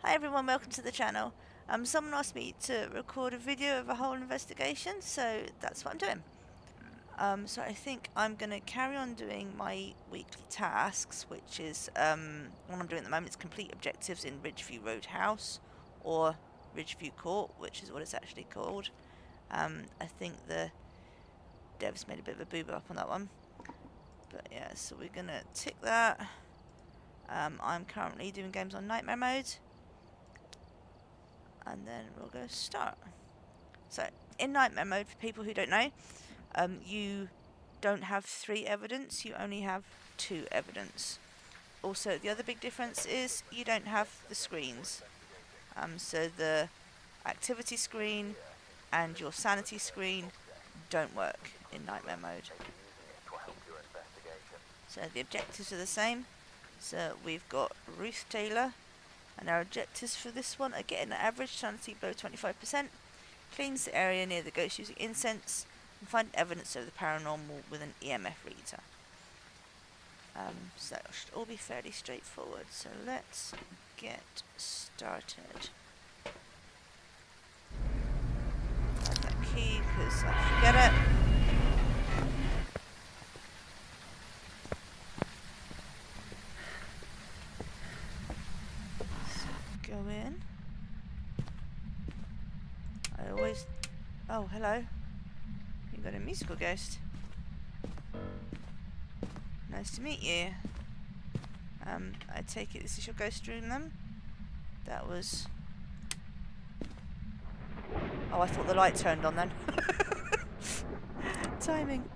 Hi everyone, welcome to the channel. Someone asked me to record a video of a whole investigation, so that's what I'm doing. So I think I'm going to carry on doing my weekly tasks, which is, what I'm doing at the moment is complete objectives in Ridgeview Roadhouse, or Ridgeview Court, which is what it's actually called. I think the devs made a bit of a boo-boo up on that one. But yeah, so we're going to tick that. I'm currently doing games on Nightmare Mode. And then we'll go start. So, in Nightmare Mode, for people who don't know, you don't have 3 evidence, you only have 2 evidence. Also, the other big difference is you don't have the screens. So the activity screen and your sanity screen don't work in Nightmare Mode. So the objectives are the same. So we've got Ruth Taylor, and our objectives for this one are getting an average sanity below 25%, cleans the area near the ghost using incense, and find evidence of the paranormal with an EMF reader. So that should all be fairly straightforward. So let's get started. Grab that key because I forget it. So go in. I always... Oh, hello. You got a musical ghost. Nice to meet you. I take it this is your ghost room then? That was... Oh, I thought the light turned on then. Timing.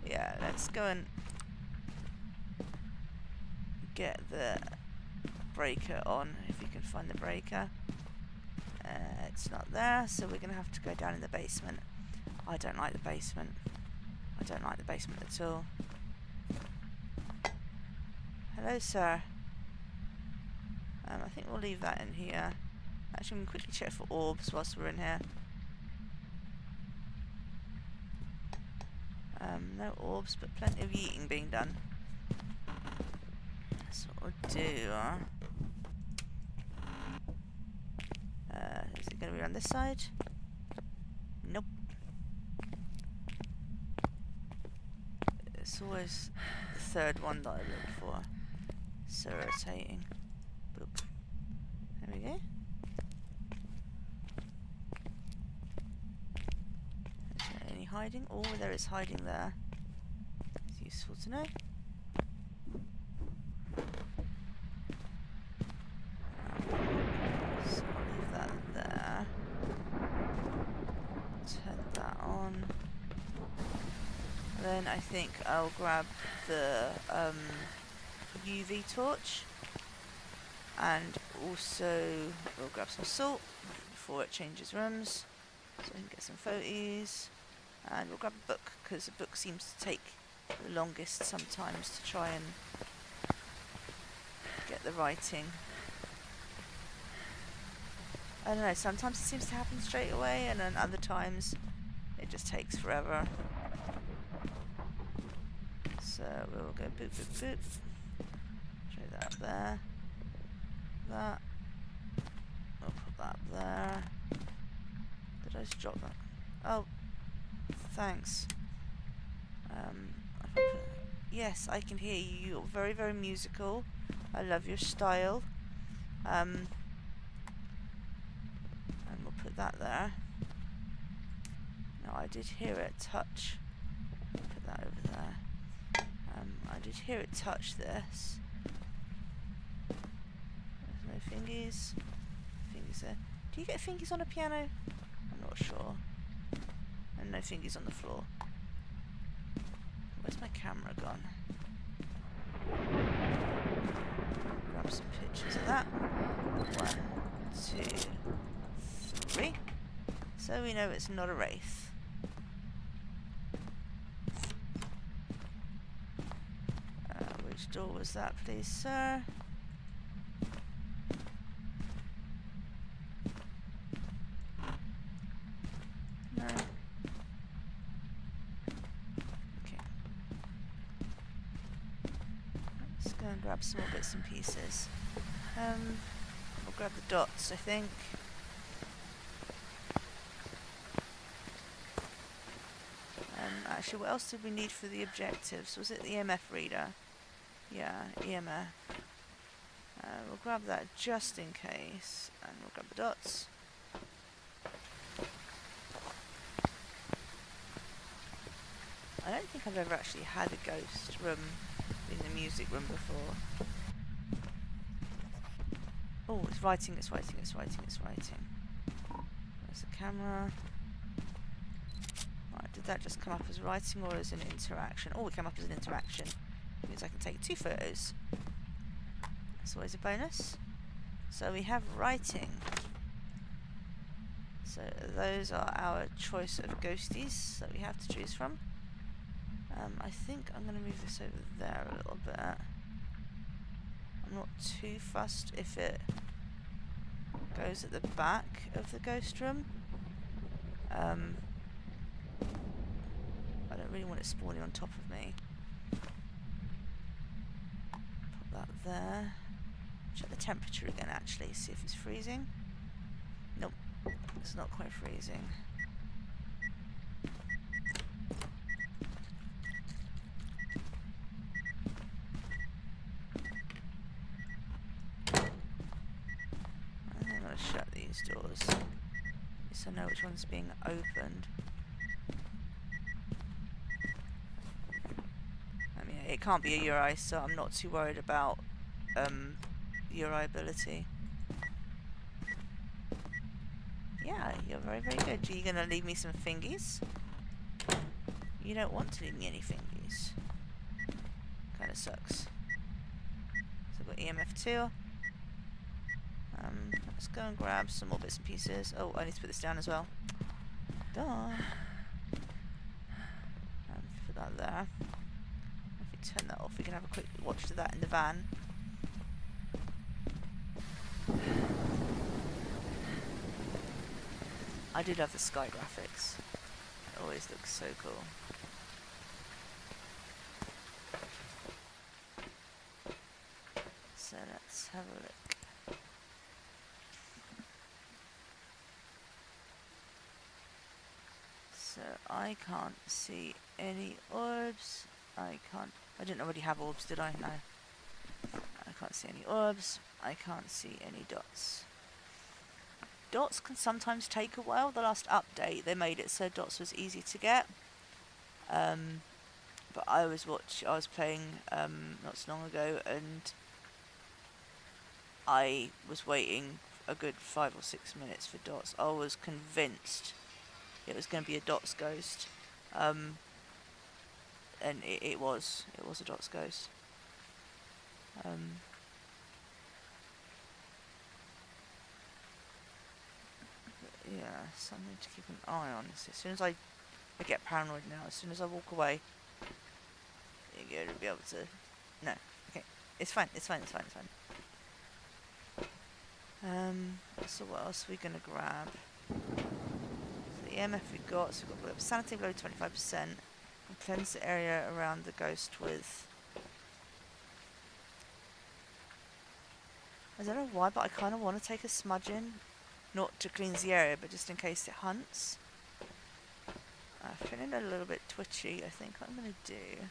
Yeah, let's go and get the breaker on, if we can find the breaker. It's not there, so we're going to have to go down in the basement. I don't like the basement. I don't like the basement at all. Hello, sir. I think we'll leave that in here. Actually, we can quickly check for orbs whilst we're in here. No orbs, but plenty of eating being done. That's what we'll do. Is it going to be on this side? Nope. It's always the third one that I look for. So irritating. Boop. There we go. Is there any hiding? Oh, there is hiding there. It's useful to know. So I'll leave that there. Turn that on. And then I think I'll grab the UV torch, and also we'll grab some salt before it changes rooms, so we can get some photos, and we'll grab a book because a book seems to take the longest sometimes to try and get the writing. I don't know, sometimes it seems to happen straight away, and then other times it just takes forever. So we'll go boop boop boop. Throw that up there. That. We'll put that up there. Did I just drop that? Oh, thanks. Yes, I can hear you. You're very, very musical. I love your style. And we'll put that there. Now I did hear it touch. Put that over there. I did hear it touch this. There's no fingies. Fingies there. Do you get fingies on a piano? I'm not sure. And no fingies on the floor. Where's my camera gone? Grab some pictures of that. 1, 2, 3. So we know it's not a wraith. Which door was that, please, sir? No. Okay. Let's go and grab grab some more bits and pieces. We'll grab the dots, I think. Actually, what else did we need for the objectives? Was it the EMF reader? Yeah, EMF. We'll grab that just in case, and we'll grab the dots. I don't think I've ever actually had a ghost room in the music room before. Oh, it's writing, it's writing, it's writing, it's writing. There's the camera. Right, did that just come up as writing or as an interaction? Oh, it came up as an interaction. Means I can take 2 photos. That's always a bonus. So we have writing. So those are our choice of ghosties that we have to choose from. I think I'm going to move this over there a little bit. I'm not too fussed if it goes at the back of the ghost room. I don't really want it spawning on top of me. Put that there. Check the temperature again actually, see if it's freezing. Nope, it's not quite freezing. I'm going to shut these doors, so I know which one's being opened. I mean, it can't be a URI, so I'm not too worried about URI ability. Yeah, you're very, very good. Are you going to leave me some fingies? You don't want to leave me any fingies. Kind of sucks. So I've got EMF 2. Let's go and grab some more bits and pieces. Oh, I need to put this down as well. Duh. Put that there. If we turn that off, we can have a quick watch to that in the van. I do love the sky graphics. It always looks so cool. So let's have a look. So I can't see any orbs. I didn't already have orbs, did I? No. I can't see any orbs. I can't see any dots. Dots can sometimes take a while. The last update, they made it so dots was easy to get. But I was playing not so long ago, and I was waiting a good 5 or 6 minutes for dots. I was convinced it was going to be a dots ghost, and it was a dots ghost. Yeah, something to keep an eye on. So as soon as I get paranoid now, as soon as I walk away, you're going to be able to... No, okay, it's fine, it's fine, it's fine, it's fine. So what else are we going to grab? So the EMF we got, so we've got sanity below 25%, and cleanse the area around the ghost with... I don't know why, but I kind of want to take a smudge in. Not to cleanse the area, but just in case it hunts. I'm feeling a little bit twitchy, I think what I'm going to do.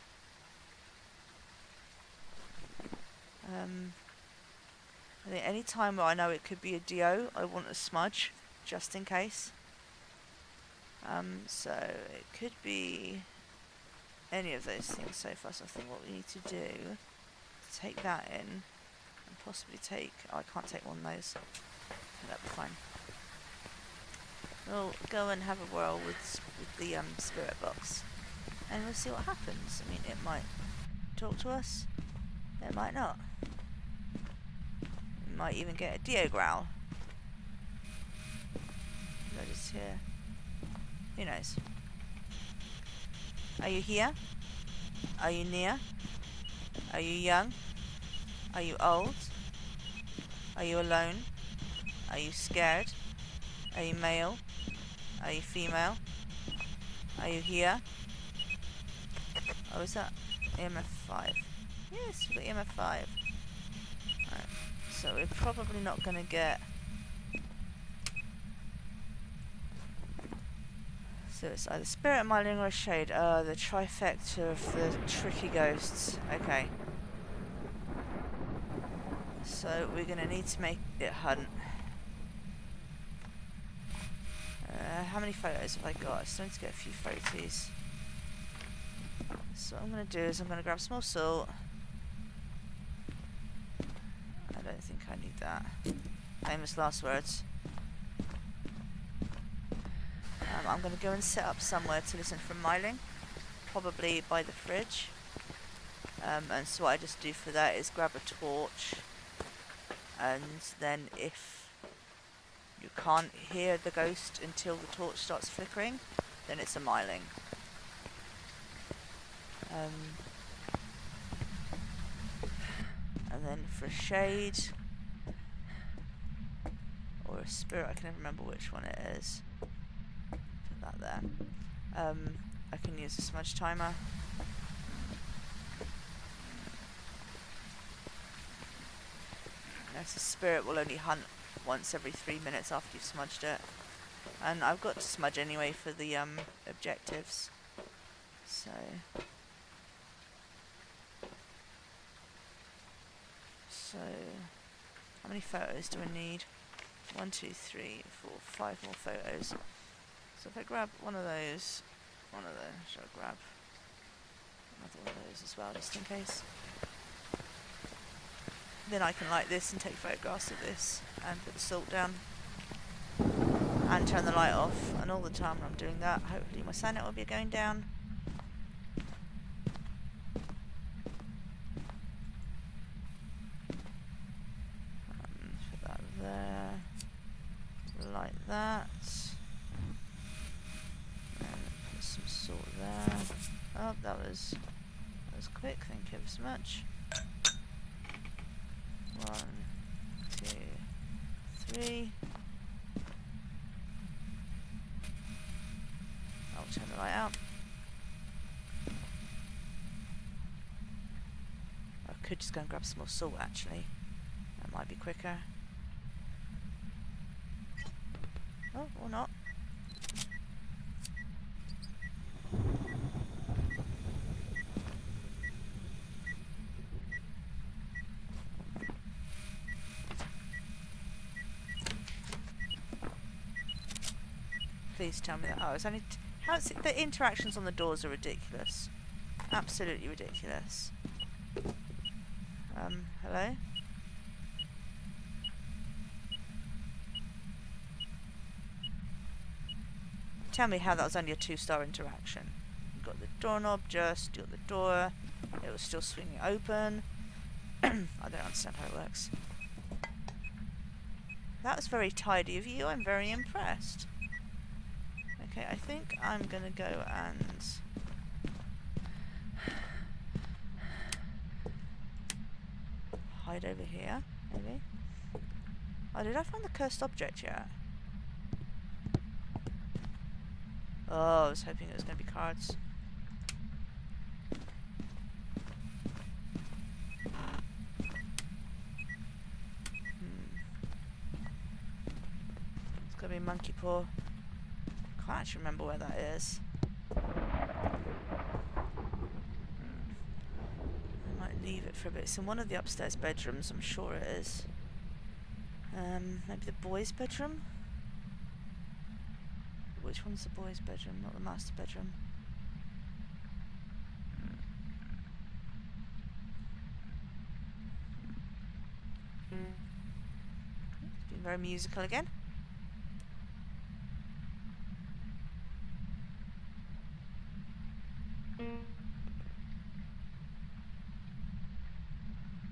I think any time where I know it could be a DO, I want a smudge, just in case. So it could be any of those things so far. So I think what we need to do is take that in, and possibly take... Oh, I can't take one of those. That'll be fine. We'll go and have a whirl with the spirit box, and we'll see what happens. I mean, it might talk to us, it might not. We might even get a Dio growl. Did I just hear? Who knows? Are you here? Are you near? Are you young? Are you old? Are you alone? Are you scared? Are you male? Are you female? Are you here? Oh, is that EMF 5? Yes, we've got EMF 5. So we're probably not going to get... So it's either spirit, myling, or a shade. The trifecta of the tricky ghosts. Okay. So we're going to need to make it hunt. How many photos have I got? I still need to get a few photos. So what I'm going to do is I'm going to grab some more salt. I don't think I need that. Famous last words. I'm going to go and set up somewhere to listen for myling. Probably by the fridge. And so what I just do for that is grab a torch. And then if you can't hear the ghost until the torch starts flickering, then it's a myling. And then for a shade or a spirit, I can never remember which one it is. Put that there. I can use a smudge timer. Notice the spirit will only hunt once every 3 minutes after you've smudged it. And I've got to smudge anyway for the objectives. So how many photos do I need? 1, 2, 3, 4, 5 more photos. So if I grab one of those, shall I grab another one of those as well, just in case? Then I can light this and take photographs of this and put the salt down and turn the light off. And all the time I'm doing that, hopefully my sanity will be going down. Put that there, like that, and put some salt there. Oh, that was quick. Thank you ever so much. 1, 2, 3. I'll turn the light out. I could just go and grab some more salt actually. That might be quicker. Oh, or not. Please tell me that. Oh, it's only... the interactions on the doors are ridiculous. Absolutely ridiculous. Hello? Tell me how that was only a 2-star interaction. You got the doorknob just, you got the door, it was still swinging open. I don't understand how it works. That was very tidy of you, I'm very impressed. Okay, I think I'm gonna go and... hide over here, maybe? Oh, did I find the cursed object yet? Oh, I was hoping it was going to be cards. It's going to be monkey paw. Can't actually remember where that is. I might leave it for a bit. It's in one of the upstairs bedrooms, I'm sure it is. Maybe the boys' bedroom? Which one's the boys' bedroom, not the master bedroom? It's been very musical again. I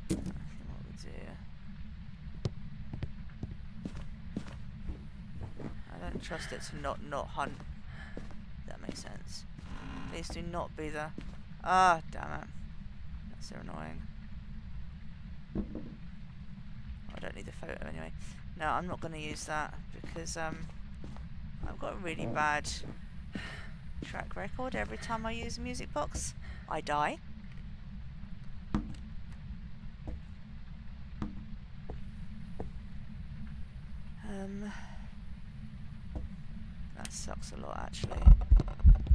think what we do... I don't trust it to not hunt. If that makes sense. Please do not be the... Ah, damn it. That's so annoying. I don't need the photo anyway. No, I'm not going to use that because I've got a really bad track record. Every time I use a music box, I die. That sucks a lot, actually.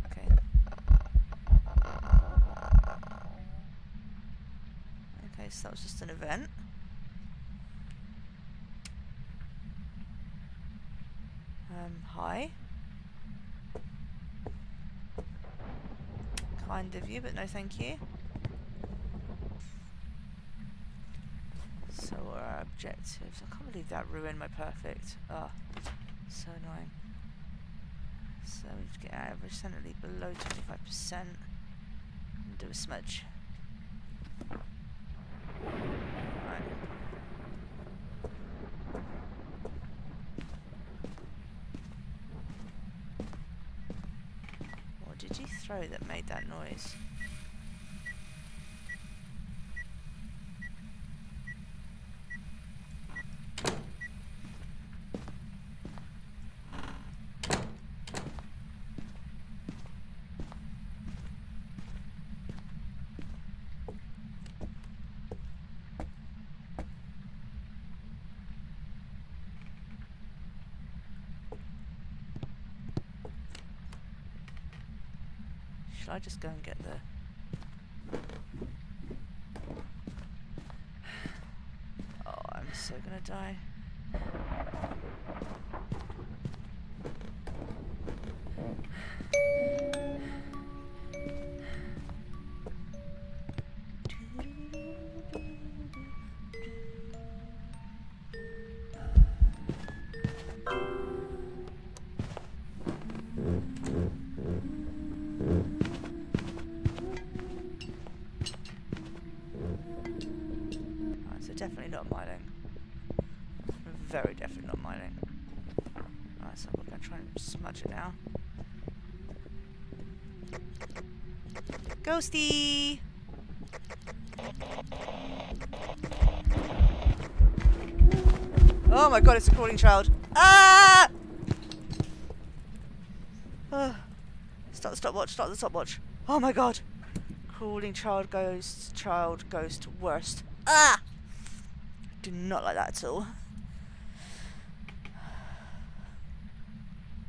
Okay. Okay, so that was just an event. Hi. Kind of you, but no thank you. So what are our objectives? I can't believe that ruined my perfect. Oh, so annoying. So we have to get average sanity below 25% and do a smudge. Right. What did you throw that made that noise? Should I just go and get the... Oh, I'm so gonna die. So definitely not miling. Very definitely not miling. Alright, so we're going to try and smudge it now. Ghosty! Oh my god, it's a crawling child. Ah! Start the stopwatch, start the stopwatch. Oh my god. Crawling child, ghost, worst. Ah! Do not like that at all.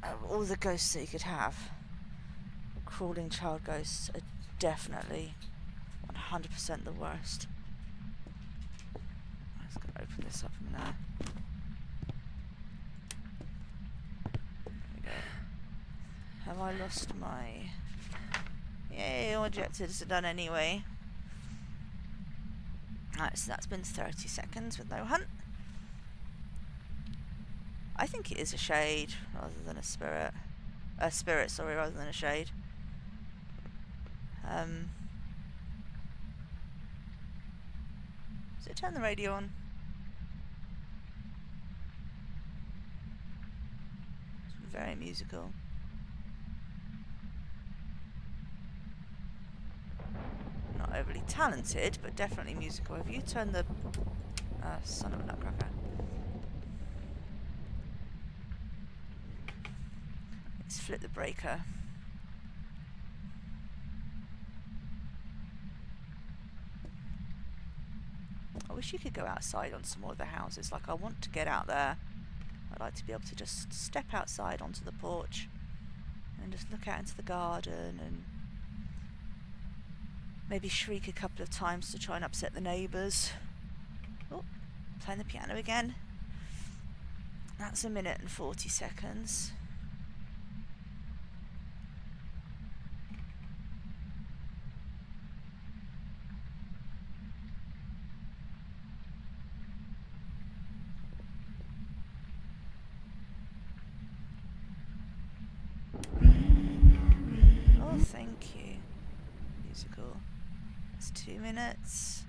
Of all the ghosts that you could have, crawling child ghosts are definitely 100% the worst. I'm just going to open this up from there. There we go. Have I lost my... Yay, all objectives are done anyway. Alright, so that's been 30 seconds with no hunt. I think it is a shade rather than a spirit. A spirit, sorry, rather than a shade. Does it turn the radio on? It's very musical. Not overly talented, but definitely musical. Have you turned the... son of a nutcracker. Let's flip the breaker. I wish you could go outside on some more of the houses. Like, I want to get out there. I'd like to be able to just step outside onto the porch and just look out into the garden and maybe shriek a couple of times to try and upset the neighbours. Oh, playing the piano again. That's 1 minute and 40 seconds. Oh, thank you. Musical. That's 2 minutes.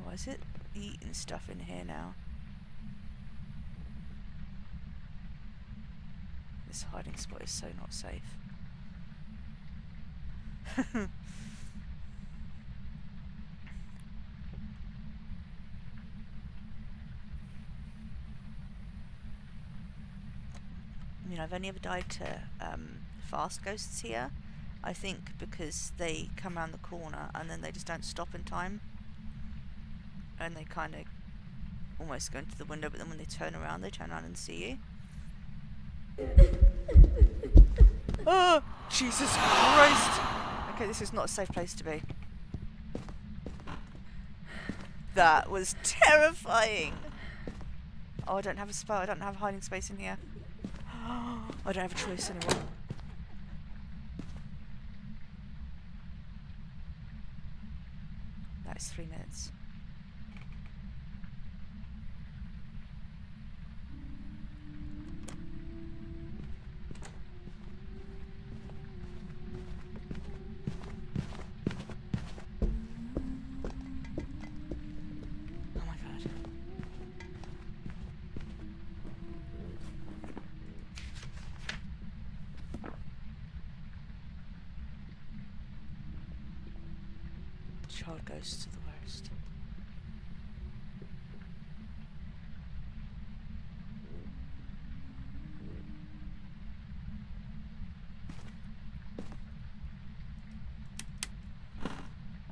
Why is it eating stuff in here now? This hiding spot is so not safe. I mean, I've only ever died to fast ghosts here. I think because they come around the corner and then they just don't stop in time. and they kind of almost go into the window, but then when they turn around and see you. Oh, Jesus Christ! Okay, this is not a safe place to be. That was terrifying! Oh, I don't have a spell. I don't have a hiding space in here. I don't have a choice anymore. That is 3 minutes. Oh my god. Child ghosts are the worst.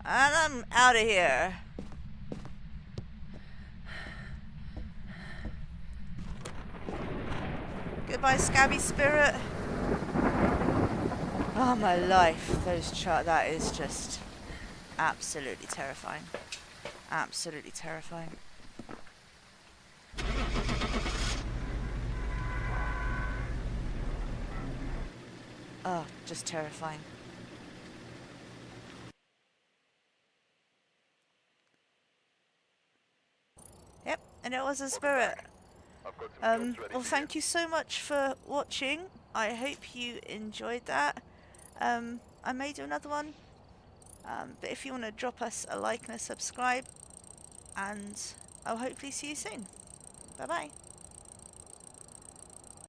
And I'm out of here. Goodbye, scabby spirit. Oh my life, that is just absolutely terrifying. Absolutely terrifying. Oh, just terrifying. Yep, and it was a spirit. Well, thank you so much for watching. I hope you enjoyed that. I may do another one. But if you want to drop us a like and a subscribe, and I'll hopefully see you soon. Bye bye.